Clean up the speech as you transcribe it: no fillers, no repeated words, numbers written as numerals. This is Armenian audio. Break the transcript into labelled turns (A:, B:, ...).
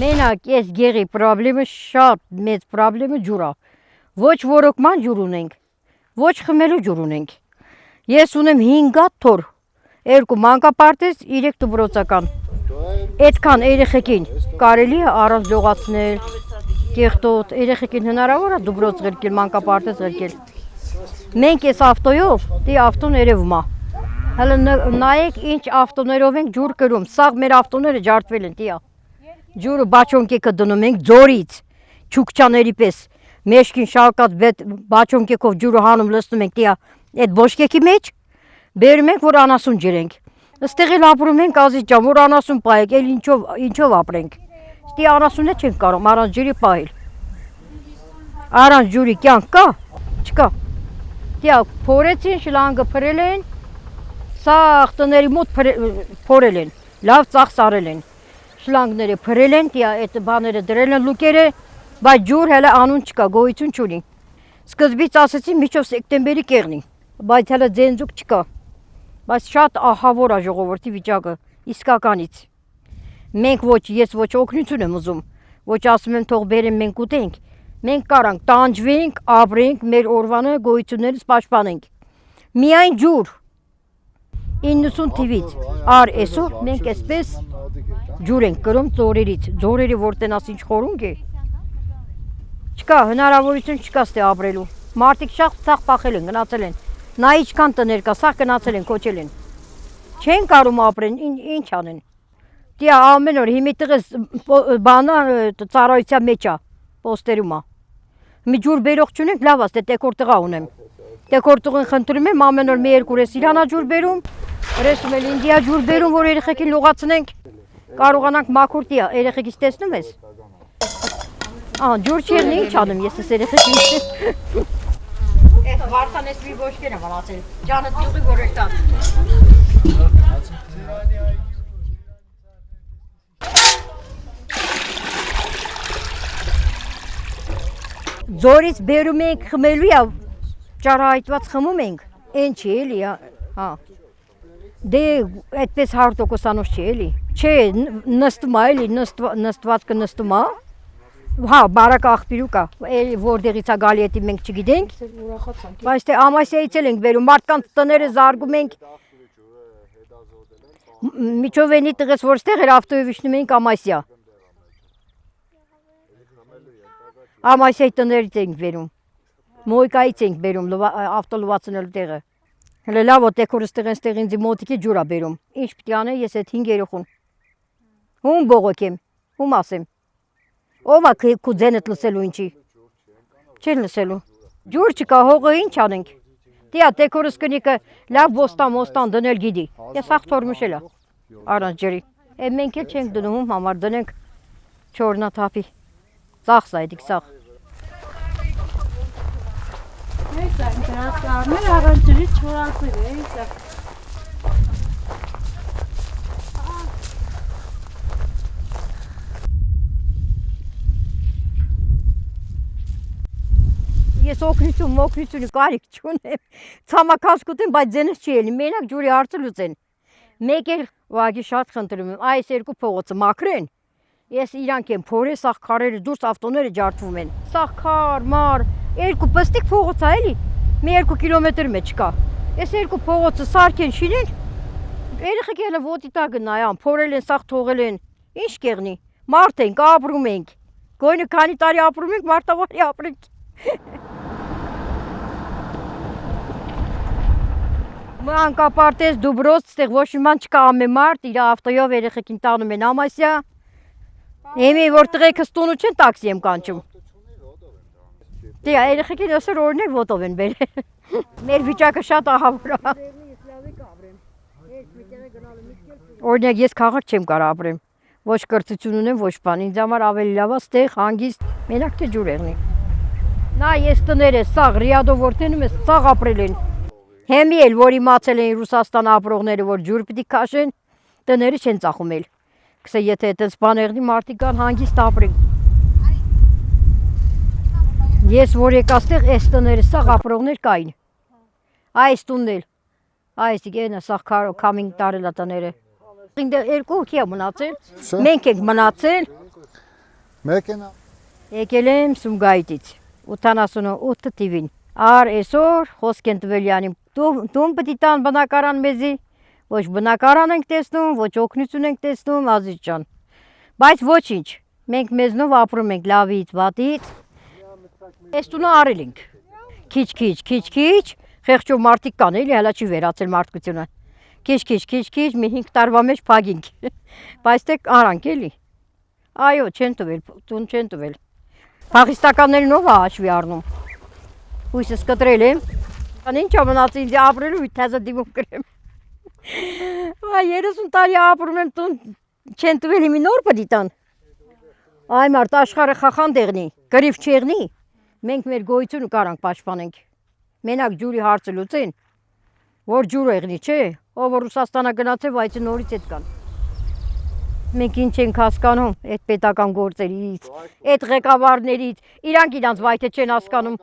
A: Մենակ ես գեղի պրոբլեմը շատ մեծ պրոբլեմը ջուր է։ Ոչ որոկման ջուր ունենք, ոչ խմելու ջուր ունենք։ Ես ունեմ 5 հատ թոր, 2 մանկապարտեզ, 3 դպրոցական։ Այդքան երեխեքին կարելի է առանց լողացնել, կեղտոտ, երեխեքին հնարավոր է դպրոց ղրկել, մանկապարտեզ ղրկել։ Մենք այս ավտոյով, դի ավտոն երևում է։ Հələ նայեք ինչ ավտոներով ենք ջուր կրում, սաղ մեր ավտոները ջարդվել են, տիա։ Ջուրը բաչոնկեքը դնում ենք ձորից, չուկչաների պես, մեջքին շալկած բաչոնկեքով ջուրը հանում լցնում ենք տիա այդ բոշկեքի մեջ, բերում ենք, որ անասուն ջրենք։ Այստեղ էլ ապրում ենք Ազիզ ջան, որ անասուն պահեք, էլ ինչով ապրենք։ Ստի անասունը չենք կարող առանց ջրի պահել։ Առանց ջուրի կյանք կա, չկա։ Տիա փորեցին, շլանգը փրել են, սաղ տների մոտ փորել են, լավ ծախս արել են։ Շլանգները փրել են, տիա այդ բաները դրել են լուկերը, բայց ջուր հələ անուն չկա, գոյություն չունի։ Սկզբից ասեցին միջով սեպտեմբերի կեղնի, բայց հələ ձենձուկ չկա։ Բայց շատ ահավոր է ժողովրդի վիճակը, իսկականից։ Մենք ոչ, ես ոչ օգնություն եմ ուզում, ոչ ասում եմ թող բերեն մենք ուտենք։ Մենք կարանք տանջվենք, ապրենք, մեր օրվանը գոյություններից պաշտպանենք։ Միայն ջուր։ 90 թվից առ այսօր մենք այսպես ջուր ենք կրում ձորերից, ձորերի որ տենաս ինչ խորունգ է։ Չկա, հնարավորություն չկա ստե ապրելու։ Մարդիկ շատ սաղ պախել են, գնացել են։ Նա ինչքան տներ կա, սաղ գնացել են, կոչել են։ Չեն կարում ապրեն, ինչ անեն։ Տիա ամեն օր հիմի տղես բանա ծառայության մեջ է, պոստերում է։ Մի ջուր բերող չունենք, լավ աստ է տեկոր տղա ունեմ։ Տեկոր տղին խնդրում եմ, ամեն օր մի երկու ես Իրանա ջուր բերում, ռեսում էլ Ինդիա ջուր բերում, որ երեխեքին լողացնենք։ Կարողանանք մաքուր տիա, երեխեքից տեսնում ես։ Ջուր չեղնի, ինչ անեմ ես ես երեխեքին։ Այդ վարդան ես մի ոչքեն եմ անացել, ճանըտ յուղի որ էտ ան։ Ձորից բերում ենք խմելու է, ճարահայտված խմում ենք, են չի էլի, դե այդպես 100%-անոց չի էլի, չէ նստում է էլի, նստվածքը նստում է, բարակ աղբիրու կա, որդեղից է գալի էտի մենք չգիտենք, բայց թե ամասիայից էլ ենք բերում, մարդկանց տները զարգում ենք, միջովենի տղես որ ստեղ էր ավտոյով իջնում էինք ամասիա, ամասիայի տներից ենք բերում, մոյկայից ենք բերում ավտո լվացնելու տեղը, հələ լավ ոտեք որ ստեղ ինձի մոտիկի ջուր է բերում, ինչ պիտի անե ես այդ 5 երեխուն, ում բողոքեմ, ում ասեմ, ով է քու ձենդ լսելու ինչի, չեն լսելու, ջուր չկա հողը ինչ անենք, տիա տեկորս կնիկը լավ ոստան դնել գիդի, ես աղ թորմուշել է, առանց ջրի, մենք էլ չենք դնում ում համար դնենք չորնաթափի, ծախս այդիկ սաղ։
B: Այս այն դրած կարներ առանց ջրի չորացել է, իսա։
A: Ես օգնությունը կարիք չունեմ, ցամաքասկուտ եմ, բայց ձենս չի էլի, մենակ ջուրի հարցը լուծեն։ Մեկ էլ ուղղակի շատ խնդրում եմ, այս երկու փողոցը մաքրեն, ես իրանք եմ փորե, սաղ քարերը դուրս ավտոները ջարդվում են, սաղ քար, մար, երկու պստիկ փողոց է էլի, մի 2 կիլոմետր մեջ կա, այս երկու փողոցը սարքեն շինեն, երեխեք էլ ոտի տակ նայան, փորել են, սաղ թողել են, ինչ կեղնի, մարդ ենք, ապրում ենք, գոյնը քանի տարի ապրում ենք, մարտավարի ապրենք։ Մանկապարտեզ դուբրոց, ստեղ ոչ ման չկա ամեն մարդ, իր ավտոյով երեխեքին տանում են ամասյա, եմի որ տղեկս տունու չեն տաքսի եմ կանչում։ Դե երեխեքին ասր օրներ ոտով են բերել, մեր վիճակը շատ ահավոր է։ Օրինակ ես քաղաք չեմ կարող ապրեմ, ոչ կրթություն ունեմ, ոչ բան, ինձ համար ավելի լավ է ստեղ հանգիստ, մենակ թե ջուր եղնի։ Նա ես տները սաղ ռիադով որ տենում ես, սաղ ապրել են։ Հեմի էլ, որ իմացել են Ռուսաստան ապրողները, որ ջուր պիտի քաշեն, տները չեն ծախում էլ։ Կսե եթե այդպես բան եղնի, մարդիկ կան հանգիստ ապրեն։ Ես որ եկա ստեղ, այս տները սաղ ապրողներ կային։ Այս տունն էլ։ Այս իգենը սաղ կամինգ տարել ատաները։ Ինձ երկու հոգի է մնացել,
C: Շա։
A: մենք ենք մնացել,
C: Մեքենա։
A: եկել եմ Սումգայիթից, 88 թիվին։ Ար այսօր խոսք են տվել յանի, դում պտի տան բնակարան մեզի, ոչ բնակարան ենք տեսնում, ոչ օգնություն ենք տեսնում, Ազիզ ջան։ Բայց ոչինչ, մենք մեզնով ապրում ենք լավից, վատից, այս տունը արել ենք։ Քիչ, խեղճով մարդիկ կան էլի, հələ չի վերացել մարդկությունը։ Քիչ, մի 5 տարվա մեջ փագինք։ Բայց թե արանք էլի։ Այո, չեն տվել, տուն չեն տվել։ Փախիստականներին ով է հաշվի առնում։ Հույսս կտրել եմ։ Ան ինչա մնաց ինձ ապրելու թեզը դիմում գրեմ։ Այ 30 տարի ապրում եմ տուն չեն տվել իմի նոր պիտի տան։ Այ մարդ աշխարհը խախան դեղնի, գրիվ չեղնի։ Մենք մեր գոյությունը կարանք պաշտպանենք։ Մենակ ջուրի հարցը լուծեն, որ ջուր եղնի, չէ, ով որ Ռուսաստանա գնացել, բայց նորից հետ կան։ Մենք ինչ ենք հասկանում այդ պետական գործերից, այդ ղեկավարներից, իրանք իրանց վայթե չեն հասկանում։